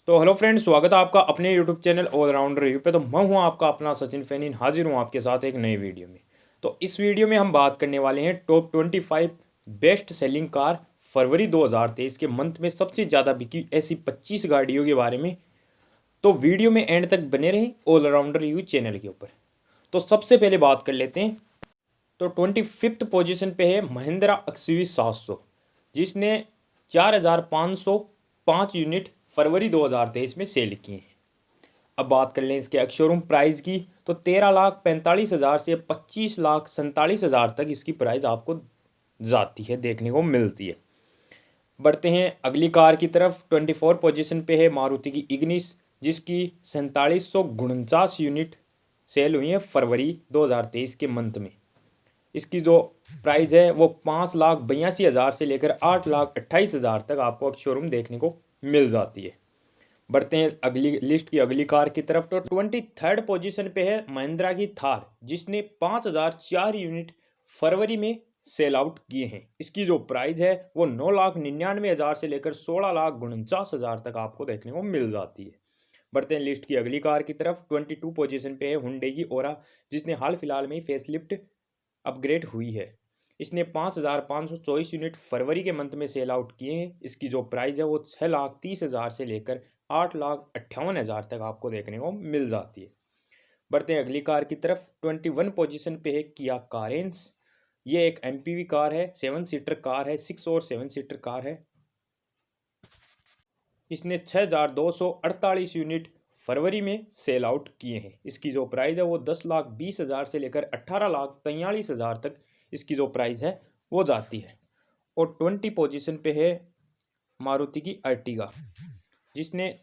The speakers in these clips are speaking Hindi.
तो हेलो फ्रेंड्स, स्वागत है आपका अपने यूट्यूब चैनल ऑलराउंडर रिव्यू पे। तो मैं हूं आपका अपना सचिन फैनीन, हाजिर हूं आपके साथ एक नई वीडियो में। तो इस वीडियो में हम बात करने वाले हैं टॉप 25 बेस्ट सेलिंग कार फरवरी 2023 के मंथ में सबसे ज़्यादा बिकी ऐसी 25 गाड़ियों के बारे में। तो वीडियो में एंड तक बने रहें ऑलराउंडर रिव्यू चैनल के ऊपर। तो सबसे पहले बात कर लेते हैं। तो 25th पोजीशन पे है महिंद्रा एक्सयूवी 700, जिसने 4,505 यूनिट फरवरी 2023 में सेल किए हैं। अब बात कर लें इसके एक्स-शोरूम प्राइस की, तो 13,45,000 से 25,47,000 तक इसकी प्राइस आपको जाती है, देखने को मिलती है। बढ़ते हैं अगली कार की तरफ। 24 पोजीशन पे है मारुति की इग्निस, जिसकी 4749 यूनिट सेल हुई है फरवरी 2023 के मंथ में। इसकी जो प्राइस है वो 5,82,000 से लेकर 8,28,000 तक आपको शोरूम देखने को मिल जाती है। बढ़ते हैं अगली लिस्ट की अगली कार की तरफ। तो 23rd पोजीशन पे है महिंद्रा की थार, जिसने 5,004 यूनिट फरवरी में सेल आउट किए हैं। इसकी जो प्राइस है वो 9,99,000 से लेकर 16,49,000 तक आपको देखने को मिल जाती है। बढ़ते हैं लिस्ट की अगली कार की तरफ। 22 पोजीशन पे है हुंडई की ओरा, जिसने हाल फिलहाल में ही फेसलिफ्ट अपग्रेड हुई है। इसने 5,524 यूनिट फरवरी के मंथ में सेल आउट किए हैं। इसकी जो प्राइस है वो 6,30,000 से लेकर 8,58,000 तक आपको देखने को मिल जाती है। बढ़ते हैं अगली कार की तरफ। 21 पोजीशन पे है किया कारेंस। ये एक एमपीवी कार है, 7 सीटर कार है, 6 और 7 सीटर कार है। इसने 6,248 यूनिट फरवरी में सेल आउट किए हैं। इसकी जो प्राइस है वो 10,20,000 से लेकर 18,43,000 तक इसकी जो प्राइस है वो जाती है। और 20 पोजीशन पे है मारुति की अर्टिगा, जिसने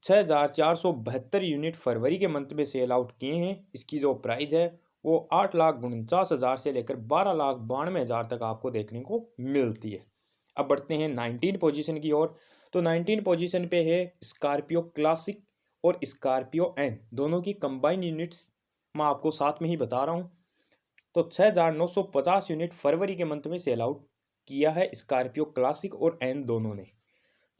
6,472 यूनिट फरवरी के मंथ में सेल आउट किए हैं। इसकी जो प्राइस है वो 8,49,000 से लेकर 12,92,000 तक आपको देखने को मिलती है। अब बढ़ते हैं 19 पोजीशन की ओर। तो 19 पोजीशन पे है स्कॉर्पियो क्लासिक और स्कॉर्पियो एन, दोनों की कंबाइन यूनिट्स मैं आपको साथ में ही बता रहा हूँ। तो 6,950 यूनिट फरवरी के मंथ में सेल आउट किया है स्कॉर्पियो क्लासिक और एन दोनों ने।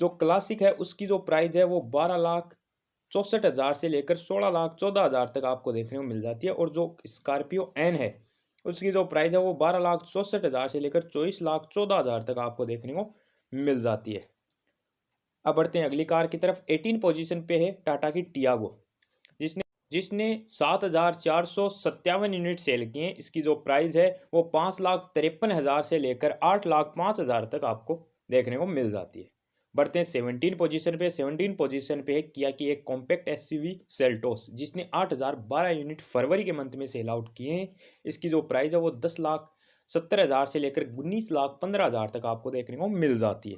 जो क्लासिक है उसकी जो प्राइस है वो 12,64,000 से लेकर 16,14,000 तक आपको देखने को मिल जाती है। और जो स्कॉर्पियो एन है उसकी जो प्राइस है वो 12,64,000 से लेकर 24,14,000 तक आपको देखने को मिल जाती है। अब बढ़ते हैं अगली कार की तरफ। 18 पोजीशन पे है टाटा की टियागो, जिसने जिसने 7,457 यूनिट सेल किए हैं। इसकी जो प्राइस है वो 5,53,000 से लेकर 8,05,000 तक आपको देखने को मिल जाती है। बढ़ते हैं 17 पोजीशन पे। 17 पोजीशन पे है किया की एक कॉम्पैक्ट एसयूवी सेल्टोस, जिसने 8,012 यूनिट फरवरी के मंथ में सेल आउट किए हैं। इसकी जो प्राइस है वो 10,70,000 से लेकर 19,15,000 तक आपको देखने को मिल जाती है।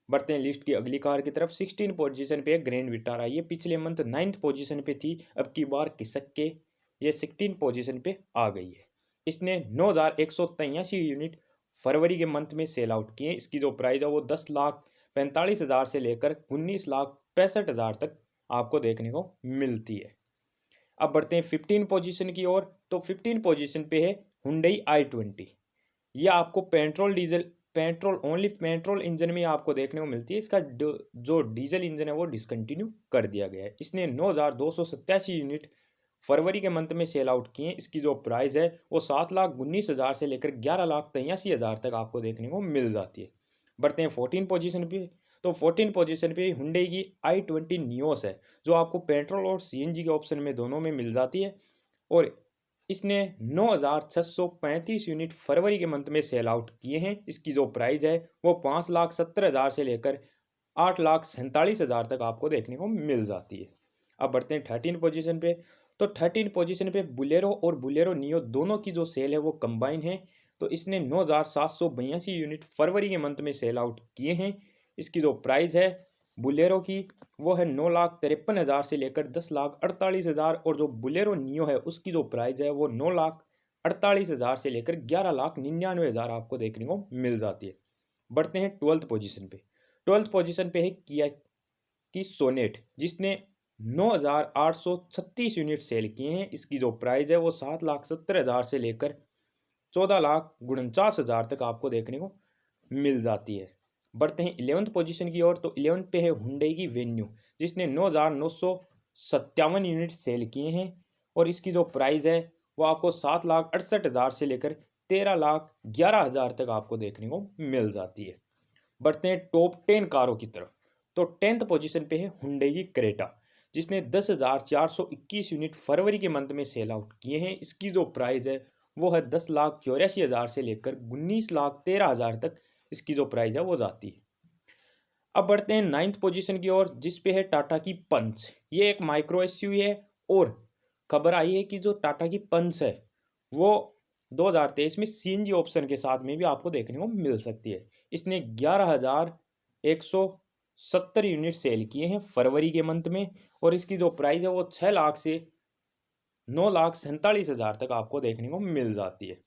बढ़ते हैं लिस्ट की अगली कार की तरफ। 16 पोजीशन पे ग्रैंड विटारा, ये पिछले मंथ 9th पोजीशन पे थी, अब की बार खिसक के ये 16 पोजीशन पे आ गई है। इसने 9,183 यूनिट फरवरी के मंथ में सेल आउट किए। इसकी जो प्राइस है वो 10,45,000 से लेकर 19,65,000 तक आपको देखने को मिलती है। अब बढ़ते हैं 15 पोजीशन की ओर। तो 15 पोजीशन पे है हुंडई i20। ये आपको पेट्रोल ओनली पेट्रोल इंजन में आपको देखने को मिलती है। इसका जो डीजल इंजन है वो डिसकंटिन्यू कर दिया गया है। इसने 9,287 यूनिट फरवरी के मंथ में सेल आउट किए। इसकी जो प्राइस है वो 7,19,000 से लेकर 11,83,000 तक आपको देखने को मिल जाती है। बढ़ते हैं 14 पोजीशन पे। तो 14 पोजीशन पे हुंडई की i20 नियोस है, जो आपको पेट्रोल और सीएनजी के ऑप्शन में दोनों में मिल जाती है। और इसने 9,635 यूनिट फरवरी के मंथ में सेल आउट किए हैं। इसकी जो प्राइस है वो 5,70,000 से लेकर 8,47,000 तक आपको देखने को मिल जाती है। अब बढ़ते हैं 13 पोजीशन पे। तो 13 पोजीशन पे बुलेरो और बुलेरो नियो दोनों की जो सेल है वो कंबाइन है। तो इसने 9,782 यूनिट फरवरी के मंथ में सेल आउट किए हैं। इसकी जो प्राइस है बुलेरो की वो है 9,53,000 से लेकर 10,48,000। और जो बुलेरो नियो है उसकी जो प्राइस है वो 9,48,000 से लेकर 11,99,000 आपको देखने को मिल जाती है। बढ़ते हैं 12th पोजीशन पे। 12th पोजीशन पे है किया की सोनेट, जिसने 9,836 यूनिट सेल किए हैं। इसकी जो प्राइस है वो 7,70,000 से लेकर 14,49,000 तक आपको देखने को मिल जाती है। बढ़ते हैं 11th पोजीशन की ओर। तो 11th पे है हुंडई की वेन्यू, जिसने 9,957 यूनिट सेल किए हैं और इसकी जो प्राइस है वो आपको 7,68,000 से लेकर 13,11,000 तक आपको देखने को मिल जाती है। बढ़ते हैं टॉप 10 कारों की तरफ। तो 10th पोजीशन पे है हुंडई की क्रेटा, जिसने 10,421 यूनिट फरवरी के मंथ में सेल आउट किए हैं। इसकी जो प्राइस है वो है 10,84,000 से लेकर 19,13,000 तक इसकी जो प्राइस है वो जाती है। अब बढ़ते हैं 9th पोजीशन की ओर, जिस पे है टाटा की पंच। ये एक माइक्रो एसयूवी है और खबर आई है कि जो टाटा की पंच है वो 2023 में सीएनजी ऑप्शन के साथ में भी आपको देखने को मिल सकती है। इसने 11,170 यूनिट सेल किए हैं फरवरी के मंथ में और इसकी जो प्राइस है वो 6 लाख से 9,47,000 तक आपको देखने को मिल जाती है।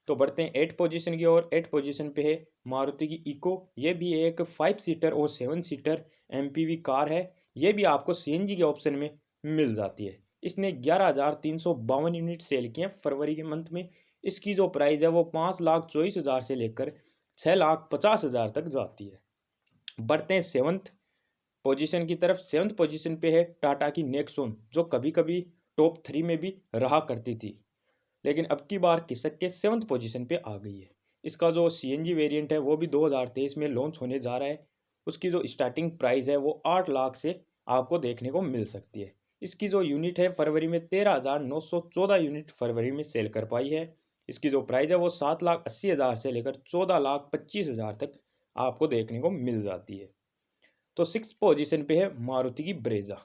तो बढ़ते हैं 8th पोजीशन की ओर। 8th पोजीशन पे है मारुति की इको। ये भी एक 5 सीटर और 7 सीटर एमपीवी कार है। ये भी आपको सीएनजी के ऑप्शन में मिल जाती है। इसने 11,352 यूनिट सेल किए हैं फरवरी के मंथ में। इसकी जो प्राइस है वो 5,24,000 से लेकर 6,50,000 तक जाती है। बढ़ते हैं 7th पोजीशन की तरफ। 7th पोजीशन पे है टाटा की नेक्सॉन, जो कभी कभी टॉप 3 में भी रहा करती थी, लेकिन अब की बार खिसक के 7th पोजीशन पे आ गई है। इसका जो सीएनजी वेरिएंट है वो भी 2023 में लॉन्च होने जा रहा है। उसकी जो स्टार्टिंग प्राइस है वो 8 लाख से आपको देखने को मिल सकती है। इसकी जो यूनिट है फरवरी में 13,914 यूनिट फरवरी में सेल कर पाई है। इसकी जो प्राइस है वो 7,80,000 से लेकर 14,25,000 तक आपको देखने को मिल जाती है। तो 6th पोजीशन पे है मारुति की ब्रेजा,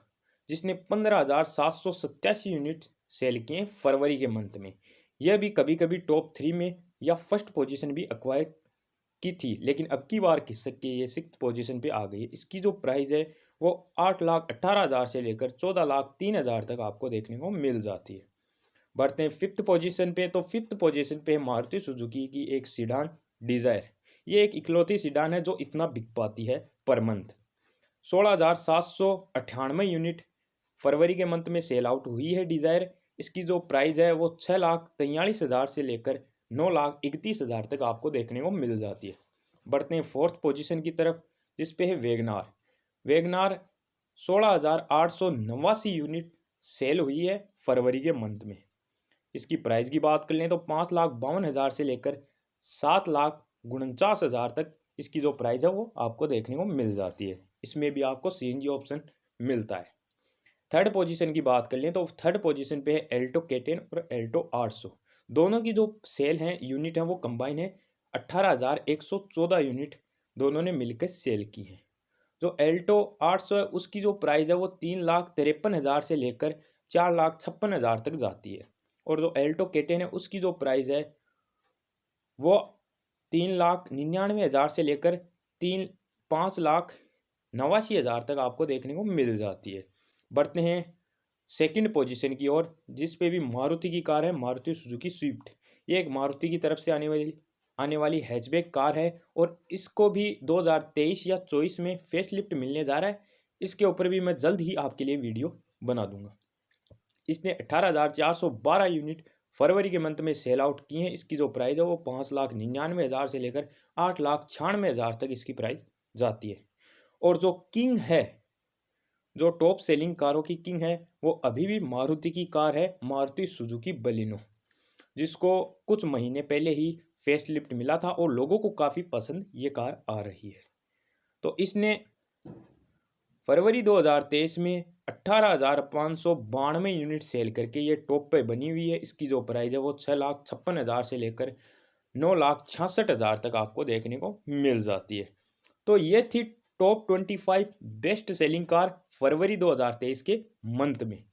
जिसने 15,787 यूनिट सेल किए हैं फरवरी के मंथ में। यह भी कभी कभी टॉप 3 में या फर्स्ट पोजीशन भी एक्वायर की थी, लेकिन अब की बार खिसक के ये 6th पोजीशन पे आ गई है। इसकी जो प्राइस है वो 8,18,000 से लेकर 14,03,000 तक आपको देखने को मिल जाती है। बढ़ते हैं 5th पोजीशन पे। तो 5th पोजीशन पे मारुति सुजुकी की एक सीडान डिजायर। ये एक इकलौती सीडान है जो इतना बिक पाती है पर मंथ। 16,798 यूनिट फरवरी के मंथ में सेल आउट हुई है डिज़ायर। इसकी जो प्राइस है वो 6,43,000 से लेकर 9,31,000 तक आपको देखने को मिल जाती है। बढ़ते हैं 4th पोजीशन की तरफ, जिस पे है वेगनार। वेगनार 16,889 यूनिट सेल हुई है फरवरी के मंथ में। इसकी प्राइस की बात कर लें तो 5,52,000 से लेकर 7,49,000 तक इसकी जो प्राइस है वो आपको देखने को मिल जाती है। इसमें भी आपको सीएनजी ऑप्शन मिलता है। 3rd पोजीशन की बात कर लें तो 3rd पोजीशन पे है एल्टो K10 और एल्टो 800। दोनों की जो सेल हैं यूनिट है वो कंबाइन है 18,114 यूनिट दोनों ने मिलकर सेल की है। जो एल्टो 800 है उसकी जो प्राइस है वो 3,53,000 से लेकर 4,56,000 तक जाती है और जो एल्टो K10 है उसकी जो प्राइस है वो 3,99,000 से लेकर 5,89,000 तक आपको देखने को मिल जाती है। बढ़ते हैं 2nd पोजीशन की ओर, जिस पे भी मारुति की कार है, मारुति सुजुकी स्विफ्ट। ये एक मारुति की तरफ से आने वाली हैचबैक कार है और इसको भी 2023 या 24 में फेसलिफ्ट मिलने जा रहा है। इसके ऊपर भी मैं जल्द ही आपके लिए वीडियो बना दूंगा। इसने 18,412 यूनिट फरवरी के मंथ में सेल आउट किए हैं। इसकी जो प्राइस है वो 5,99,000 से लेकर 8,96,000 तक इसकी प्राइस जाती है। और जो किंग है, जो टॉप सेलिंग कारों की किंग है, वो अभी भी मारुति की कार है, मारुति सुजुकी बलिनो, जिसको कुछ महीने पहले ही फेसलिफ्ट मिला था और लोगों को काफ़ी पसंद ये कार आ रही है। तो इसने फरवरी 2023 में 18,592 यूनिट सेल करके ये टॉप पे बनी हुई है। इसकी जो प्राइस है वो 6,56,000 से लेकर 9,66,000 तक आपको देखने को मिल जाती है। तो ये थी टॉप 25 बेस्ट सेलिंग कार फरवरी 2023 के मंथ में।